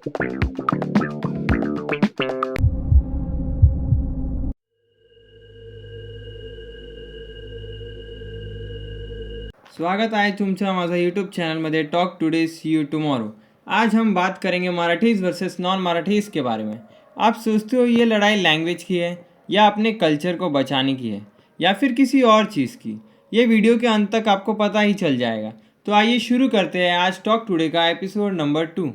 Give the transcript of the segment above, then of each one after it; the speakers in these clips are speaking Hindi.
स्वागत आहे तुमचं माझा यूट्यूब चॅनलमध्ये talk today see you tomorrow. आज हम बात करेंगे मराठीज़ वर्सेस नॉन मराठीज़ के बारे में। आप सोचते हो ये लड़ाई लैंग्वेज की है या अपने कल्चर को बचाने की है या फिर किसी और चीज़ की? ये वीडियो के अंत तक आपको पता ही चल जाएगा। तो आइए शुरू करते हैं आज टॉक टुडे का एपिसोड नंबर 2।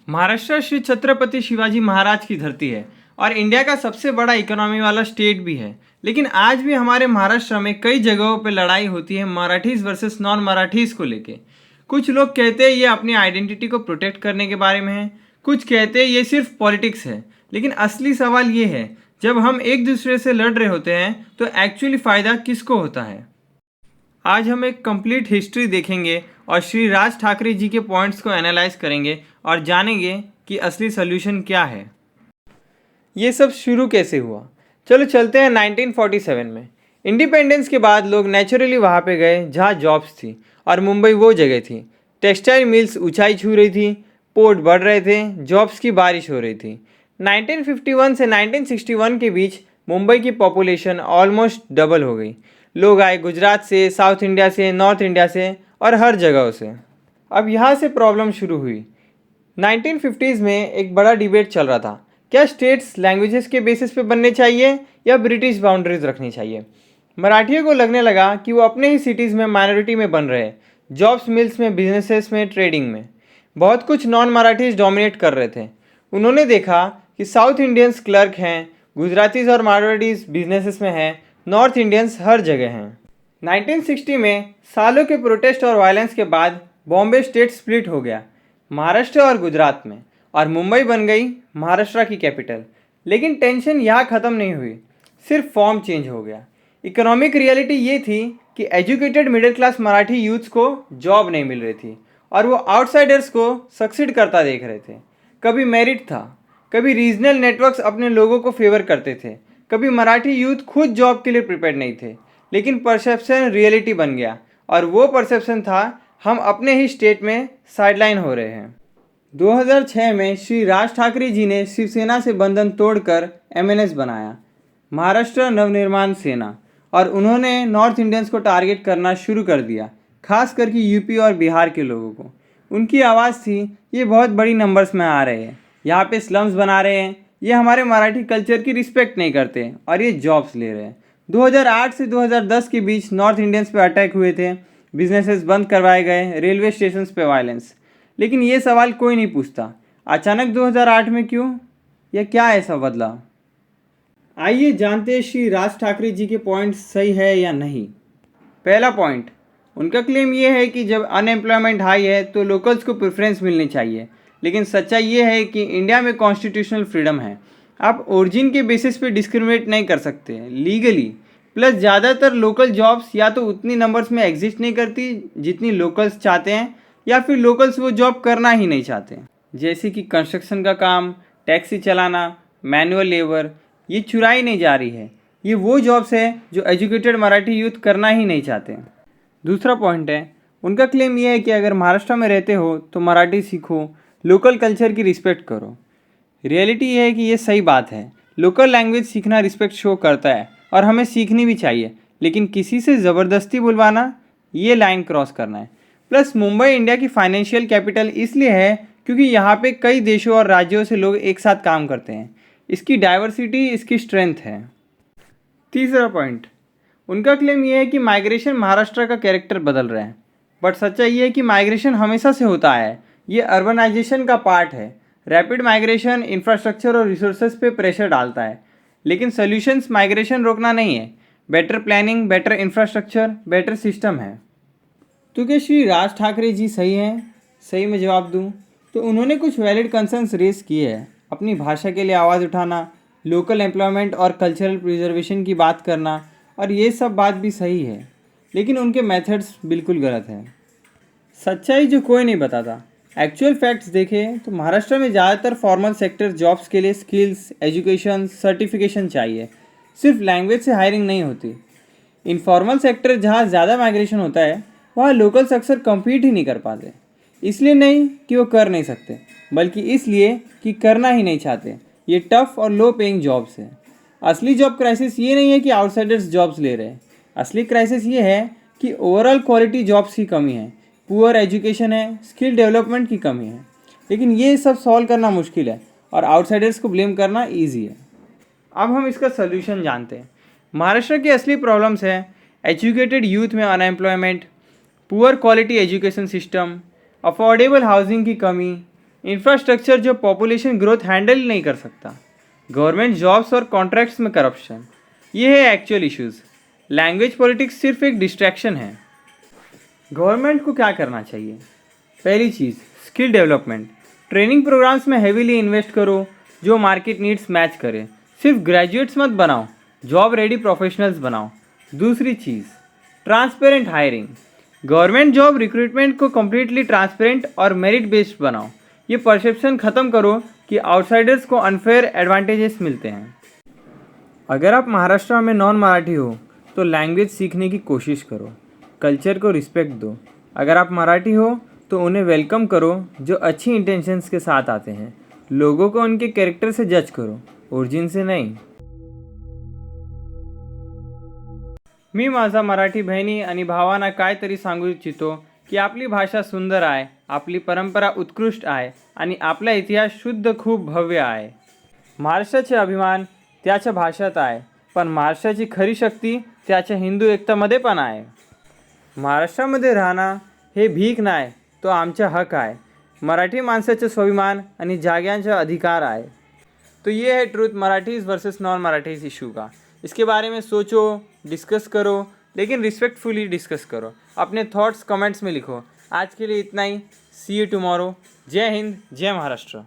महाराष्ट्र श्री छत्रपति शिवाजी महाराज की धरती है और इंडिया का सबसे बड़ा इकोनॉमी वाला स्टेट भी है। लेकिन आज भी हमारे महाराष्ट्र में कई जगहों पे लड़ाई होती है मराठीज़ वर्सेस नॉन मराठीज़ को लेके। कुछ लोग कहते हैं ये अपनी आइडेंटिटी को प्रोटेक्ट करने के बारे में है, कुछ कहते हैं ये सिर्फ पॉलिटिक्स है। लेकिन असली सवाल ये है, जब हम एक दूसरे से लड़ रहे होते हैं तो एक्चुअली फ़ायदा किसको होता है? आज हम एक कंप्लीट हिस्ट्री देखेंगे और श्री राज ठाकरे जी के पॉइंट्स को एनालाइज करेंगे और जानेंगे कि असली सोल्यूशन क्या है। ये सब शुरू कैसे हुआ? चलो चलते हैं 1947 में। इंडिपेंडेंस के बाद लोग नेचुरली वहाँ पे गए जहाँ जॉब्स थी और मुंबई वो जगह थी। टेक्सटाइल मिल्स ऊंचाई छू रही थी, पोर्ट बढ़ रहे थे, जॉब्स की बारिश हो रही थी। 1951 से 1961 के बीच मुंबई की पॉपुलेशन ऑलमोस्ट डबल हो गई। लोग आए गुजरात से, साउथ इंडिया से, नॉर्थ इंडिया से और हर जगह से। अब यहाँ से प्रॉब्लम शुरू हुई। 1950s में एक बड़ा डिबेट चल रहा था, क्या स्टेट्स लैंग्वेजेस के बेसिस पे बनने चाहिए या ब्रिटिश बाउंड्रीज रखनी चाहिए। मराठियों को लगने लगा कि वो अपने ही सिटीज़ में माइनॉरिटी में बन रहे हैं, जॉब्स, मिल्स में, बिजनेसेस में, ट्रेडिंग में। बहुत कुछ नॉन मराठीज डोमिनेट कर रहे थे। उन्होंने देखा कि साउथ इंडियंस क्लर्क हैं, गुजरातीज और मारवाड़ीज बिजनेसेस में हैं, नॉर्थ इंडियंस हर जगह हैं। 1960 में सालों के प्रोटेस्ट और वायलेंस के बाद बॉम्बे स्टेट स्प्लिट हो गया महाराष्ट्र और गुजरात में, और मुंबई बन गई महाराष्ट्र की कैपिटल। लेकिन टेंशन यहाँ ख़त्म नहीं हुई, सिर्फ फॉर्म चेंज हो गया। इकोनॉमिक रियलिटी ये थी कि educated middle class Marathi youths को जॉब नहीं मिल रही थी और वो आउटसाइडर्स को सक्सीड करता देख रहे थे। कभी मेरिट था, कभी रीजनल नेटवर्क्स अपने लोगों को फेवर करते थे, कभी मराठी यूथ खुद जॉब के लिए प्रिपेयर नहीं थे। लेकिन परसेप्शन रियलिटी बन गया, और वो परसेप्शन था हम अपने ही स्टेट में साइडलाइन हो रहे हैं। 2006 में श्री राज ठाकरे जी ने शिवसेना से बंधन तोड़कर एमएनएस बनाया, महाराष्ट्र नवनिर्माण सेना, और उन्होंने नॉर्थ इंडियंस को टारगेट करना शुरू कर दिया, खास करके यूपी और बिहार के लोगों को। उनकी आवाज़ थी, ये बहुत बड़ी नंबर्स में आ रहे हैं, यहाँ पे स्लम्स बना रहे हैं, ये हमारे मराठी कल्चर की रिस्पेक्ट नहीं करते और ये जॉब्स ले रहे हैं। 2008 से 2010 के बीच नॉर्थ इंडियंस पे अटैक हुए थे, बिजनेसेस बंद करवाए गए, रेलवे स्टेशन पे वायलेंस। लेकिन ये सवाल कोई नहीं पूछता, अचानक 2008 में क्यों, या क्या ऐसा बदला? आइए जानते हैं श्री राज ठाकरे जी के पॉइंट सही है या नहीं। पहला पॉइंट, उनका क्लेम ये है कि जब अनएम्प्लॉयमेंट हाई है तो लोकल्स को प्रेफरेंस मिलनी चाहिए। लेकिन सच्चाई ये है कि इंडिया में कॉन्स्टिट्यूशनल फ्रीडम है, आप ओरिजिन के बेसिस पे डिस्क्रिमिनेट नहीं कर सकते लीगली। प्लस ज़्यादातर लोकल जॉब्स या तो उतनी नंबर्स में एग्जिस्ट नहीं करती जितनी लोकल्स चाहते हैं, या फिर लोकल्स वो जॉब करना ही नहीं चाहते। जैसे कि कंस्ट्रक्शन का काम, टैक्सी चलाना, मैनुअल लेबर, ये चुराई नहीं जा रही है, ये वो जॉब्स है जो एजुकेटेड मराठी यूथ करना ही नहीं चाहते। दूसरा पॉइंट है, उनका क्लेम ये है कि अगर महाराष्ट्र में रहते हो तो मराठी सीखो, लोकल कल्चर की रिस्पेक्ट करो। रियलिटी ये है कि ये सही बात है, लोकल लैंग्वेज सीखना रिस्पेक्ट शो करता है और हमें सीखनी भी चाहिए। लेकिन किसी से ज़बरदस्ती बुलवाना, ये लाइन क्रॉस करना है। प्लस मुंबई इंडिया की फाइनेंशियल कैपिटल इसलिए है क्योंकि यहाँ पे कई देशों और राज्यों से लोग एक साथ काम करते हैं, इसकी डाइवर्सिटी इसकी स्ट्रेंथ है। तीसरा पॉइंट, उनका क्लेम ये है कि माइग्रेशन महाराष्ट्र का कैरेक्टर बदल रहा है। बट सच्चाई ये है कि माइग्रेशन हमेशा से होता है, ये अर्बनाइजेशन का पार्ट है। रैपिड माइग्रेशन इंफ्रास्ट्रक्चर और रिसोर्सेज पे प्रेशर डालता है, लेकिन सोल्यूशंस माइग्रेशन रोकना नहीं है, better planning, better infrastructure, better system है। तो क्या श्री राज ठाकरे जी सही हैं? सही में जवाब दूँ तो उन्होंने कुछ वैलिड कंसर्न्स रेज किए हैं। अपनी भाषा के लिए आवाज़ उठाना, लोकल एम्प्लॉयमेंट और कल्चरल प्रिजर्वेशन की बात करना, और ये सब बात भी सही है, लेकिन उनके मेथड्स बिल्कुल गलत हैं। सच्चाई जो कोई नहीं बताता। एक्चुअल फैक्ट्स देखें तो महाराष्ट्र में ज़्यादातर फॉर्मल सेक्टर जॉब्स के लिए स्किल्स, एजुकेशन, सर्टिफिकेशन चाहिए, सिर्फ लैंग्वेज से हायरिंग नहीं होती। इनफॉर्मल सेक्टर जहाँ ज़्यादा माइग्रेशन होता है वहाँ लोकल्स अक्सर कम्पीट ही नहीं कर पाते। इसलिए नहीं कि वो कर नहीं सकते, बल्कि इसलिए कि करना ही नहीं चाहते। ये टफ और लो पेइंग जॉब्स है। असली जॉब क्राइसिस ये नहीं है कि आउटसाइडर्स जॉब्स ले रहे हैं। असली क्राइसिस ये है कि ओवरऑल क्वालिटी जॉब्स की कमी है, पुअर एजुकेशन है, स्किल डेवलपमेंट की कमी है। लेकिन ये सब सॉल्व करना मुश्किल है और आउटसाइडर्स को ब्लेम करना ईजी है। अब हम इसका सोल्यूशन जानते हैं। महाराष्ट्र की असली प्रॉब्लम्स हैं एजुकेटेड यूथ में unemployment, poor quality education system, affordable housing की कमी, इंफ्रास्ट्रक्चर जो पॉपुलेशन ग्रोथ हैंडल नहीं कर सकता, गवर्नमेंट जॉब्स और कॉन्ट्रैक्ट्स में करप्शन। ये है एक्चुअल इश्यूज़। लैंग्वेज पॉलिटिक्स सिर्फ एक डिस्ट्रैक्शन है। गवर्नमेंट को क्या करना चाहिए? पहली चीज़, स्किल डेवलपमेंट। ट्रेनिंग प्रोग्राम्स में हेवीली इन्वेस्ट करो जो मार्केट नीड्स मैच करे। सिर्फ ग्रेजुएट्स मत बनाओ, जॉब रेडी प्रोफेशनल्स बनाओ। दूसरी चीज़, transparent hiring. Government job recruitment को कम्प्लीटली ट्रांसपेरेंट और मेरिट बेस्ड बनाओ। ये परसेप्शन ख़त्म करो कि आउटसाइडर्स को अनफेयर एडवांटेजेस मिलते हैं। अगर आप महाराष्ट्र में नॉन मराठी हो तो लैंग्वेज सीखने की कोशिश करो, कल्चर को रिस्पेक्ट दो। अगर आप मराठी हो तो उन्हें वेलकम करो जो अच्छी इंटेंशंस के साथ आते हैं। लोगों को उनके कैरेक्टर से जज करो, ओरिजिन से नहीं। मी माझा मराठी बहिणी आणि भावांना काहीतरी सांगू इच्छितो की आपली भाषा सुंदर आहे, आपली परंपरा उत्कृष्ट आहे आणि आपला इतिहास शुद्ध खूप भव्य आहे। महाराष्ट्राचे अभिमान त्याच्या भाषेत आहे, पण महाराष्ट्राची खरी शक्ती त्याच्या हिंदू एकतामध्ये पण आहे। महाराष्ट्रामध्ये राहणं हे भीक नाही, तो आमचा हक आहे। मराठी माणसाचे स्वाभिमान आणि जाग्यांचा अधिकार आहे। तो ये है ट्रूथ मराठीज़ वर्सेस नॉन मराठीज़ इशू का। इसके बारे में सोचो, डिस्कस करो, लेकिन रिस्पेक्टफुली डिस्कस करो। अपने थॉट्स कमेंट्स में लिखो। आज के लिए इतना ही। सी यू टुमारो। जय हिंद, जय महाराष्ट्र।